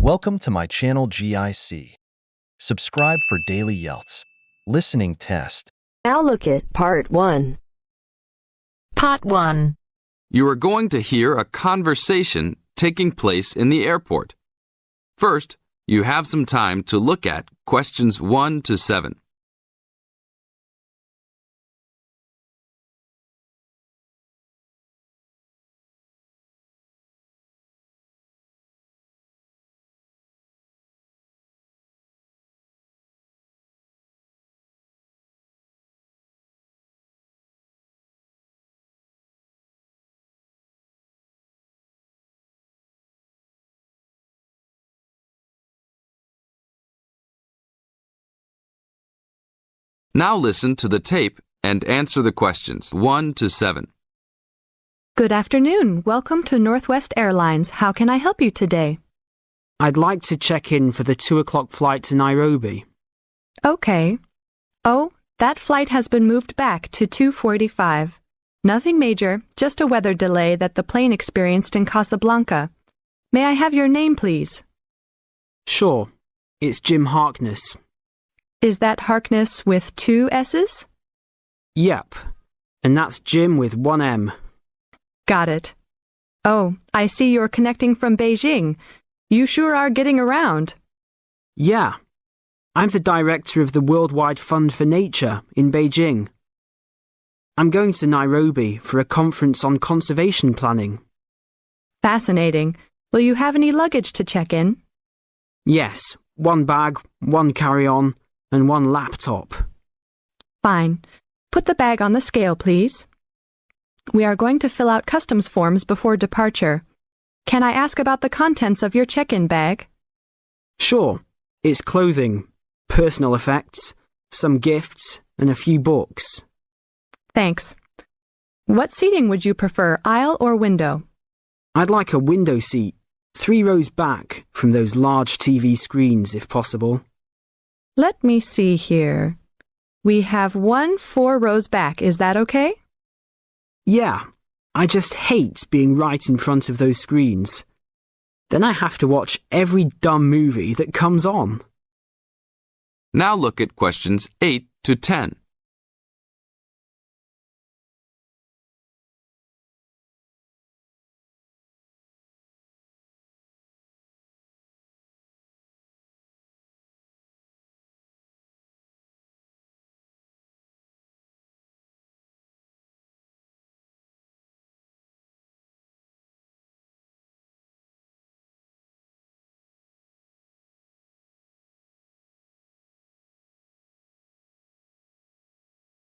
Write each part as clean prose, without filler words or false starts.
Welcome to my channel GIC. Subscribe for daily IELTS listening test. Now look at Part 1. Part 1. You are going to hear a conversation taking place in the airport. First, you have some time to look at questions 1 to 7. Now listen to the tape and answer the questions 1 to 7. Good afternoon. Welcome to Northwest Airlines. How can I help you today? I'd like to check in for the 2 o'clock flight to Nairobi. Okay. Oh, that flight has been moved back to 2:45. Nothing major, just a weather delay that the plane experienced in Casablanca. May I have your name, please? Sure, it's Jim Harkness. Is that Harkness with 2 S's? Yep, and that's Jim with 1 M. Got it. Oh, I see you're connecting from Beijing. You sure are getting around. Yeah, I'm the director of the Worldwide Fund for Nature in Beijing. I'm going to Nairobi for a conference on conservation planning. Fascinating. Will you have any luggage to check in? Yes, 1 bag, 1 carry-on, and 1 laptop. Fine. Put the bag on the scale, please. We are going to fill out customs forms before departure. Can I ask about the contents of your check-in bag? Sure, it's clothing, personal effects, some gifts, and a few books. Thanks. What seating would you prefer, aisle or window? I'd like a window seat, 3 rows back from those large TV screens if possible. Let me see here. We have 1 4 rows back. Is that okay? Yeah, I just hate being right in front of those screens. Then I have to watch every dumb movie that comes on. Now look at questions 8 to 10.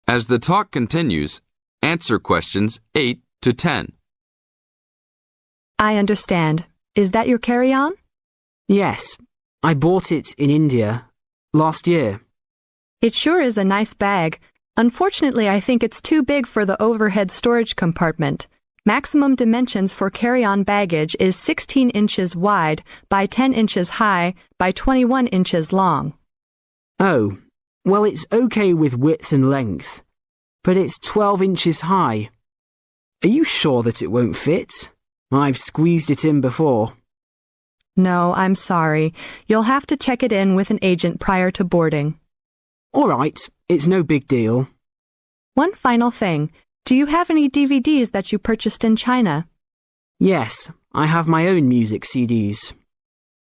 As the talk continues, answer questions 8 to 10. I understand. Is that your carry-on? Yes, I bought it in India last year. It sure is a nice bag. Unfortunately, I think it's too big for the overhead storage compartment. Maximum dimensions for carry-on baggage is 16 inches wide by 10 inches high by 21 inches long. Oh, well, it's okay with width and length, but it's 12 inches high. Are you sure that it won't fit? I've squeezed it in before. No, I'm sorry. You'll have to check it in with an agent prior to boarding. All right, it's no big deal. One final thing. Do you have any DVDs that you purchased in China? Yes, I have my own music CDs.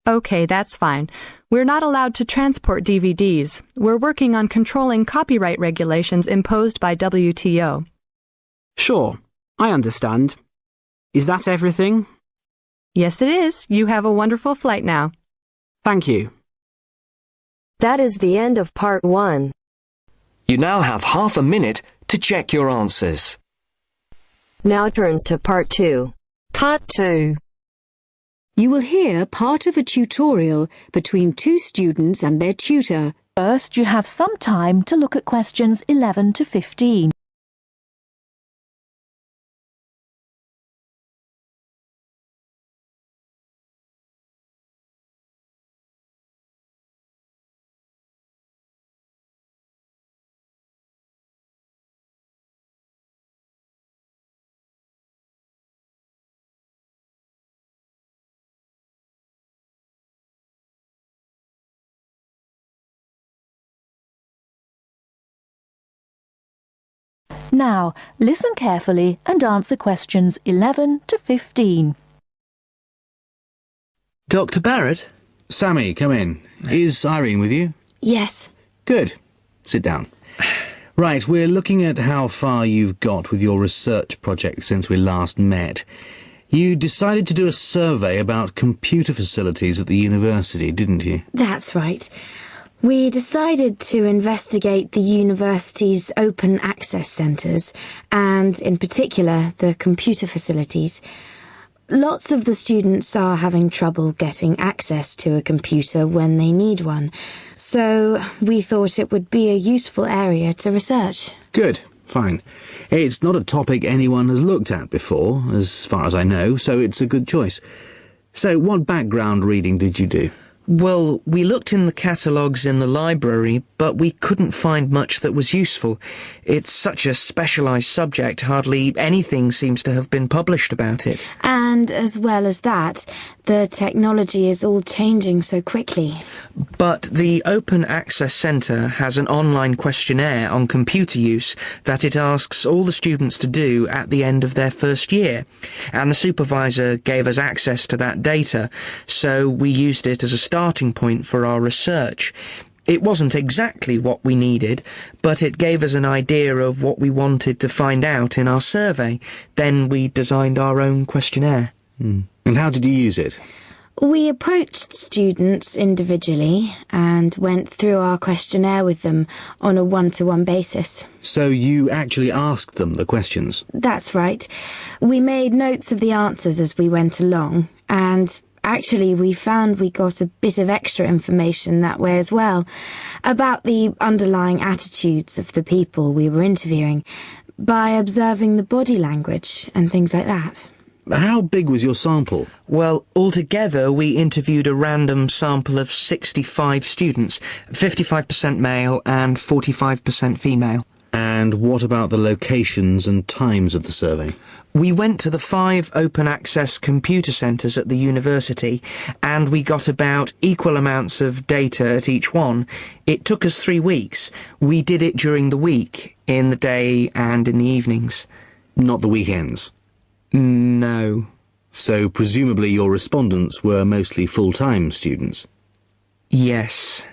Okay, that's fine. We're not allowed to transport DVDs. We're working on controlling copyright regulations imposed by WTO. Sure, I understand. Is that everything? Yes, it is. You have a wonderful flight now. Thank you. That is the end of Part 1. You now have half a minute to check your answers. Now turns to Part 2. Part 2. You will hear part of a tutorial between 2 students and their tutor. First, you have some time to look at questions 11 to 15. Now, listen carefully and answer questions 11 to 15. Dr. Barrett? Sammy, come in. Is Irene with you? Yes. Good. Sit down. Right, we're looking at how far you've got with your research project since we last met. You decided to do a survey about computer facilities at the university, didn't you? That's right. We decided to investigate the university's open access centres and, in particular, the computer facilities. Lots of the students are having trouble getting access to a computer when they need one, so we thought it would be a useful area to research. Good, fine. It's not a topic anyone has looked at before, as far as I know, so it's a good choice. So, what background reading did you do? Well, we looked in the catalogues in the library, but we couldn't find much that was useful. It's such a specialised subject, hardly anything seems to have been published about it. And as well as that, the technology is all changing so quickly. But the Open Access Centre has an online questionnaire on computer use that it asks all the students to do at the end of their first year. And the supervisor gave us access to that data, so we used it as a starting point for our research. It wasn't exactly what we needed, but it gave us an idea of what we wanted to find out in our survey. Then we designed our own questionnaire. And how did you use it? We approached students individually and went through our questionnaire with them on a one-to-one basis. So you actually asked them the questions? That's right. We made notes of the answers as we went along, and actually, we found we got a bit of extra information that way as well, about the underlying attitudes of the people we were interviewing, by observing the body language and things like that. How big was your sample? Well, altogether we interviewed a random sample of 65 students, 55% male and 45% female. And what about the locations and times of the survey? We went to the 5 open access computer centres at the university and we got about equal amounts of data at each one. It took us 3 weeks. We did it during the week, in the day and in the evenings. Not the weekends? No. So presumably your respondents were mostly full-time students? Yes.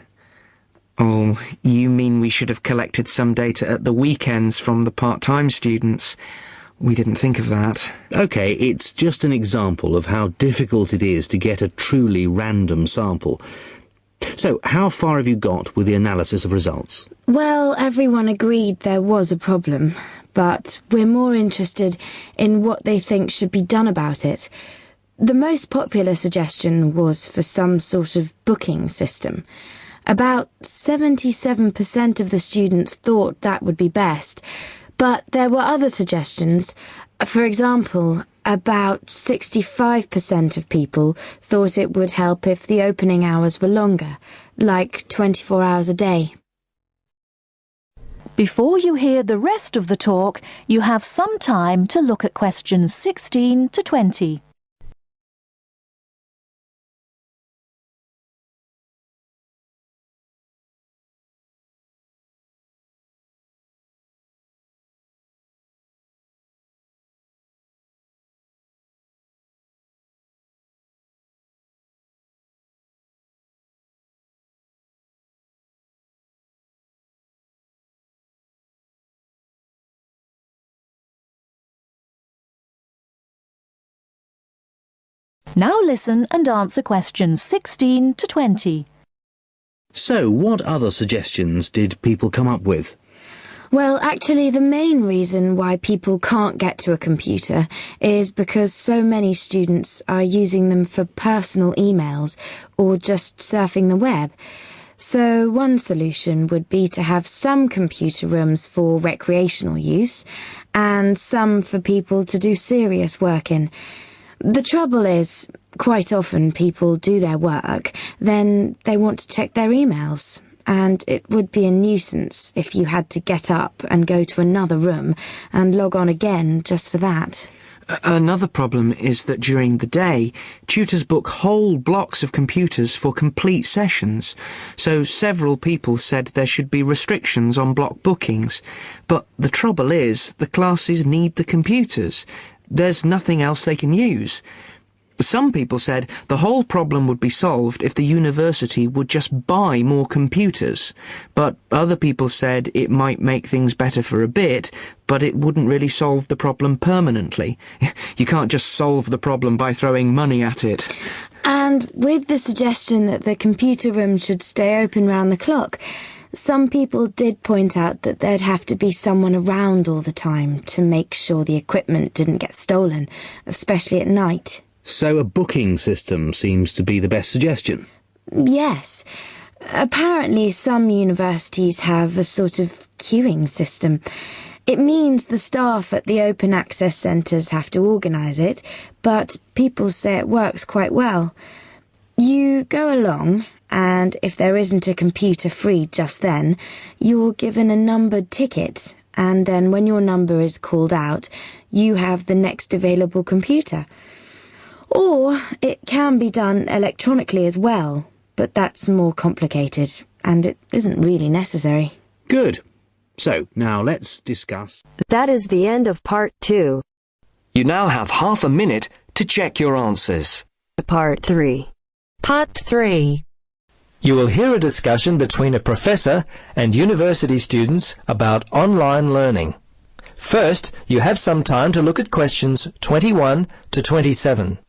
Oh, you mean we should have collected some data at the weekends from the part-time students? We didn't think of that. OK, it's just an example of how difficult it is to get a truly random sample. So, how far have you got with the analysis of results? Well, everyone agreed there was a problem, but we're more interested in what they think should be done about it. The most popular suggestion was for some sort of booking system. About 77% of the students thought that would be best, but there were other suggestions. For example, about 65% of people thought it would help if the opening hours were longer, like 24 hours a day. Before you hear the rest of the talk, you have some time to look at questions 16 to 20. Now listen and answer questions 16 to 20. So, what other suggestions did people come up with? Well, actually, the main reason why people can't get to a computer is because so many students are using them for personal emails or just surfing the web. So one solution would be to have some computer rooms for recreational use and some for people to do serious work in. The trouble is, quite often people do their work, then they want to check their emails, and it would be a nuisance if you had to get up and go to another room and log on again just for that. Another problem is that during the day, tutors book whole blocks of computers for complete sessions, so several people said there should be restrictions on block bookings. But the trouble is, the classes need the computers. There's nothing else they can use. Some people said the whole problem would be solved if the university would just buy more computers, but other people said it might make things better for a bit, but it wouldn't really solve the problem permanently. You can't just solve the problem by throwing money at it. And with the suggestion that the computer room should stay open round the clock, some people did point out that there'd have to be someone around all the time to make sure the equipment didn't get stolen, especially at night. So a booking system seems to be the best suggestion? Yes. Apparently some universities have a sort of queuing system. It means the staff at the open access centres have to organise it, but people say it works quite well. You go along, and if there isn't a computer free just then, you're given a numbered ticket, and then when your number is called out, you have the next available computer. Or it can be done electronically as well, but that's more complicated, and it isn't really necessary. Good. So, now let's discuss. That is the end of part 2. You now have half a minute to check your answers. Part 3. Part 3. You will hear a discussion between a professor and university students about online learning. First, you have some time to look at questions 21 to 27.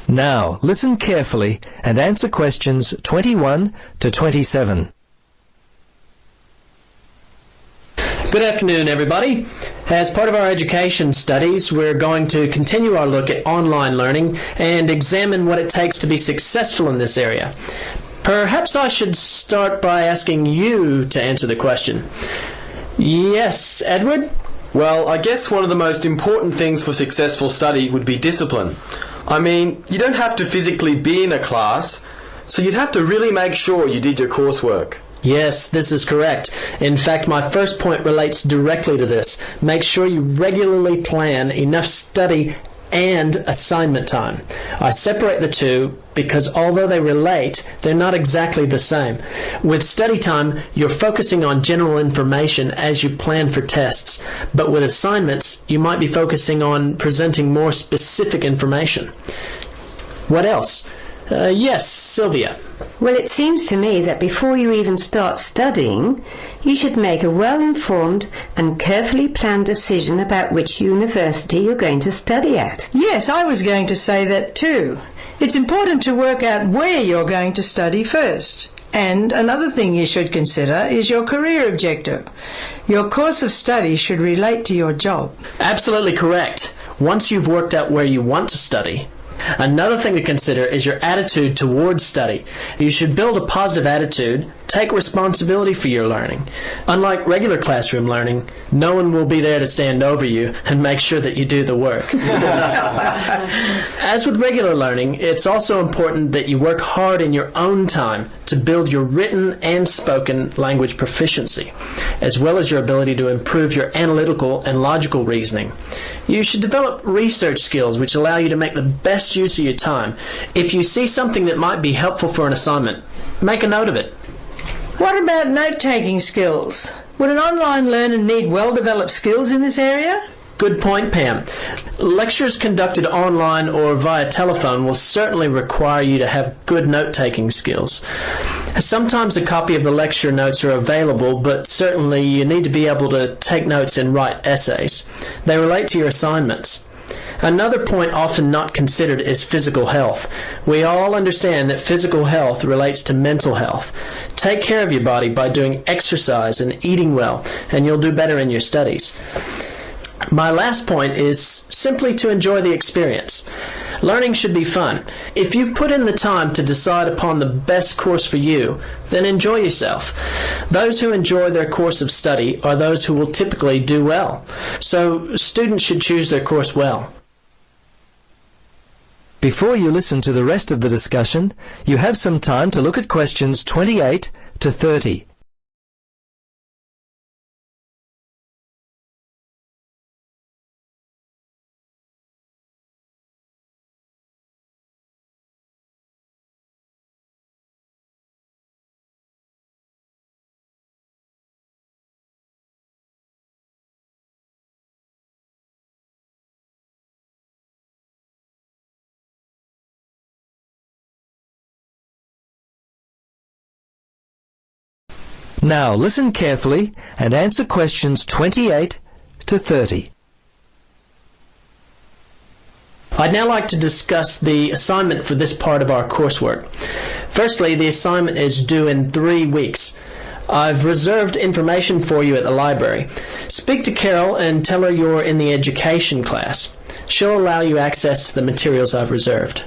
Now, listen carefully and answer questions 21 to 27. Good afternoon, everybody. As part of our education studies, we're going to continue our look at online learning and examine what it takes to be successful in this area. Perhaps I should start by asking you to answer the question. Yes, Edward? Well, I guess one of the most important things for successful study would be discipline. I mean, you don't have to physically be in a class, so you'd have to really make sure you did your coursework. Yes, this is correct. In fact, my first point relates directly to this. Make sure you regularly plan enough study and assignment time. I separate the two because although they relate, they're not exactly the same. With study time, you're focusing on general information as you plan for tests, but with assignments, you might be focusing on presenting more specific information. What else? Yes, Sylvia. Well, it seems to me that before you even start studying, you should make a well-informed and carefully planned decision about which university you're going to study at. Yes, I was going to say that too. It's important to work out where you're going to study first. And another thing you should consider is your career objective. Your course of study should relate to your job. Absolutely correct. Once you've worked out where you want to study, another thing to consider is your attitude towards study. You should build a positive attitude, take responsibility for your learning. Unlike regular classroom learning, no one will be there to stand over you and make sure that you do the work. As with regular learning, it's also important that you work hard in your own time to build your written and spoken language proficiency, as well as your ability to improve your analytical and logical reasoning. You should develop research skills which allow you to make the best use of your time. If you see something that might be helpful for an assignment, make a note of it. What about note-taking skills? Would an online learner need well-developed skills in this area? Good point, Pam. Lectures conducted online or via telephone will certainly require you to have good note-taking skills. Sometimes a copy of the lecture notes are available, but certainly you need to be able to take notes and write essays. They relate to your assignments. Another point often not considered is physical health. We all understand that physical health relates to mental health. Take care of your body by doing exercise and eating well, and you'll do better in your studies. My last point is simply to enjoy the experience. Learning should be fun. If you've put in the time to decide upon the best course for you, then enjoy yourself. Those who enjoy their course of study are those who will typically do well. So students should choose their course well. Before you listen to the rest of the discussion, you have some time to look at questions 28 to 30. Now listen carefully and answer questions 28 to 30. I'd now like to discuss the assignment for this part of our coursework. Firstly, the assignment is due in 3 weeks. I've reserved information for you at the library. Speak to Carol and tell her you're in the education class. She'll allow you access to the materials I've reserved.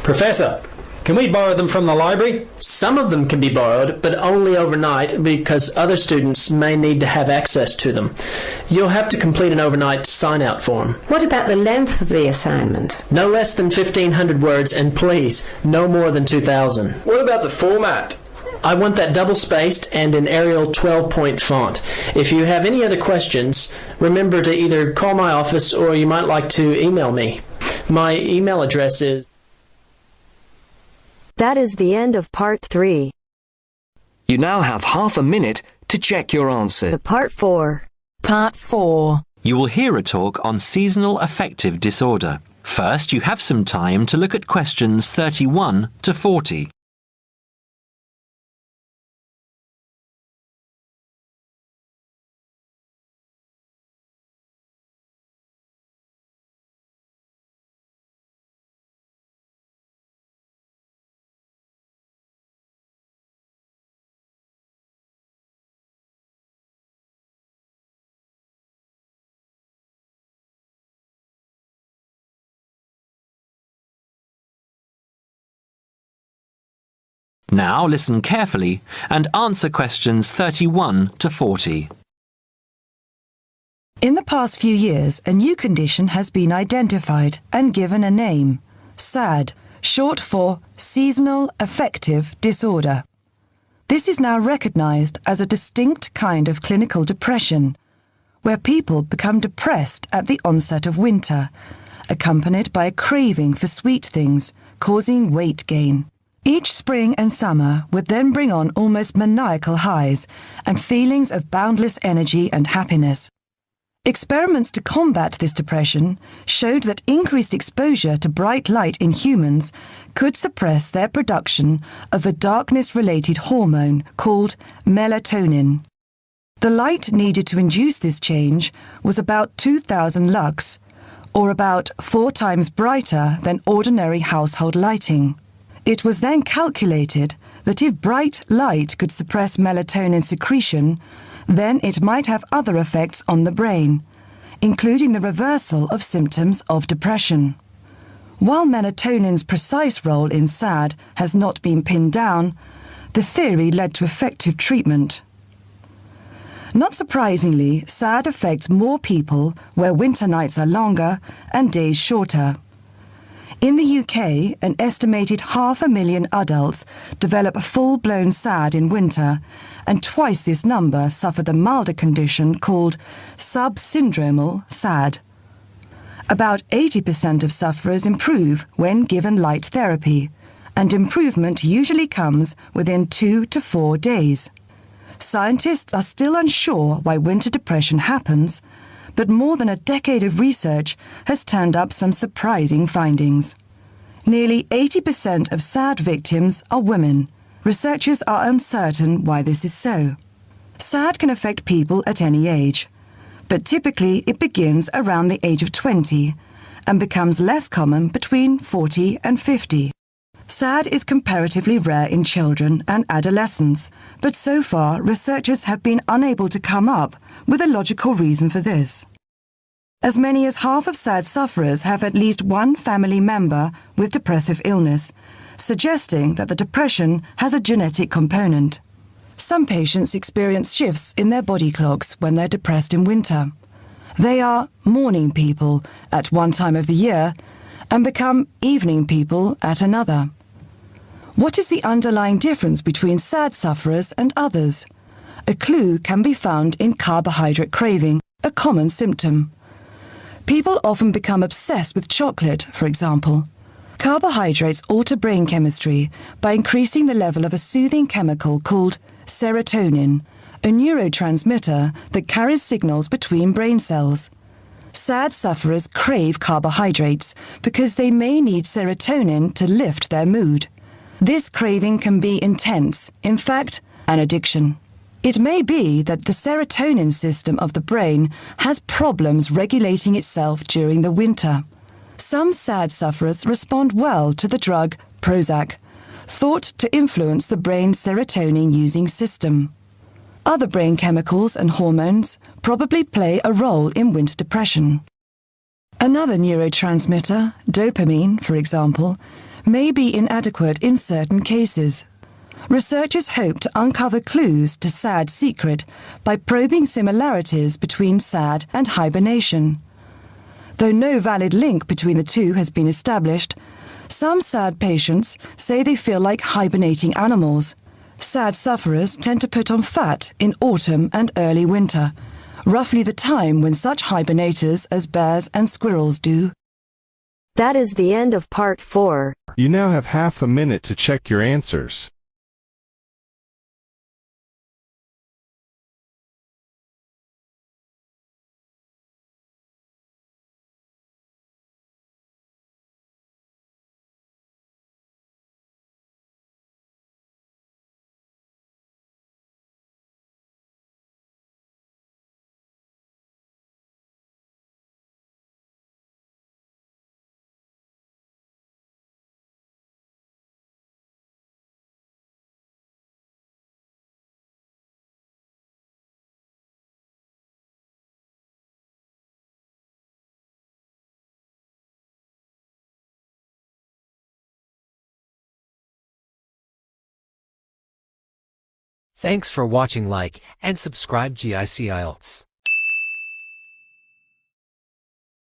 Professor, can we borrow them from the library? Some of them can be borrowed, but only overnight because other students may need to have access to them. You'll have to complete an overnight sign-out form. What about the length of the assignment? No less than 1,500 words, and please, no more than 2,000. What about the format? I want that double-spaced and in Arial 12-point font. If you have any other questions, remember to either call my office or you might like to email me. My email address is... That is the end of part 3. You now have half a minute to check your answer. To part 4. Part 4. You will hear a talk on seasonal affective disorder. First, you have some time to look at questions 31 to 40. Now listen carefully and answer questions 31 to 40. In the past few years, a new condition has been identified and given a name: SAD, short for Seasonal Affective Disorder. This is now recognized as a distinct kind of clinical depression, where people become depressed at the onset of winter, accompanied by a craving for sweet things, causing weight gain. Each spring and summer would then bring on almost maniacal highs and feelings of boundless energy and happiness. Experiments to combat this depression showed that increased exposure to bright light in humans could suppress their production of a darkness-related hormone called melatonin. The light needed to induce this change was about 2,000 lux, or about 4 times brighter than ordinary household lighting. It was then calculated that if bright light could suppress melatonin secretion, then it might have other effects on the brain, including the reversal of symptoms of depression. While melatonin's precise role in SAD has not been pinned down, the theory led to effective treatment. Not surprisingly, SAD affects more people where winter nights are longer and days shorter. In the UK, an estimated 500,000 adults develop full-blown SAD in winter, and twice this number suffer the milder condition called subsyndromal SAD. About 80% of sufferers improve when given light therapy, and improvement usually comes within 2 to 4 days. Scientists are still unsure why winter depression happens, but more than a decade of research has turned up some surprising findings. Nearly 80% of SAD victims are women. Researchers are uncertain why this is so. SAD can affect people at any age, but typically it begins around the age of 20 and becomes less common between 40 and 50. SAD is comparatively rare in children and adolescents, but so far researchers have been unable to come up with a logical reason for this. As many as half of SAD sufferers have at least one family member with depressive illness, suggesting that the depression has a genetic component. Some patients experience shifts in their body clocks when they're depressed in winter. They are morning people at one time of the year and become evening people at another. What is the underlying difference between SAD sufferers and others? A clue can be found in carbohydrate craving, a common symptom. People often become obsessed with chocolate, for example. Carbohydrates alter brain chemistry by increasing the level of a soothing chemical called serotonin, a neurotransmitter that carries signals between brain cells. SAD sufferers crave carbohydrates because they may need serotonin to lift their mood. This craving can be intense, in fact, an addiction. It may be that the serotonin system of the brain has problems regulating itself during the winter. Some SAD sufferers respond well to the drug Prozac, thought to influence the brain's serotonin-using system. Other brain chemicals and hormones probably play a role in winter depression. Another neurotransmitter, dopamine, for example, may be inadequate in certain cases. Researchers hope to uncover clues to SAD's secret by probing similarities between SAD and hibernation. Though no valid link between the two has been established, some SAD patients say they feel like hibernating animals. SAD sufferers tend to put on fat in autumn and early winter, roughly the time when such hibernators as bears and squirrels do. That is the end of part 4. You now have half a minute to check your answers. Thanks for watching. Like and subscribe GIC IELTS.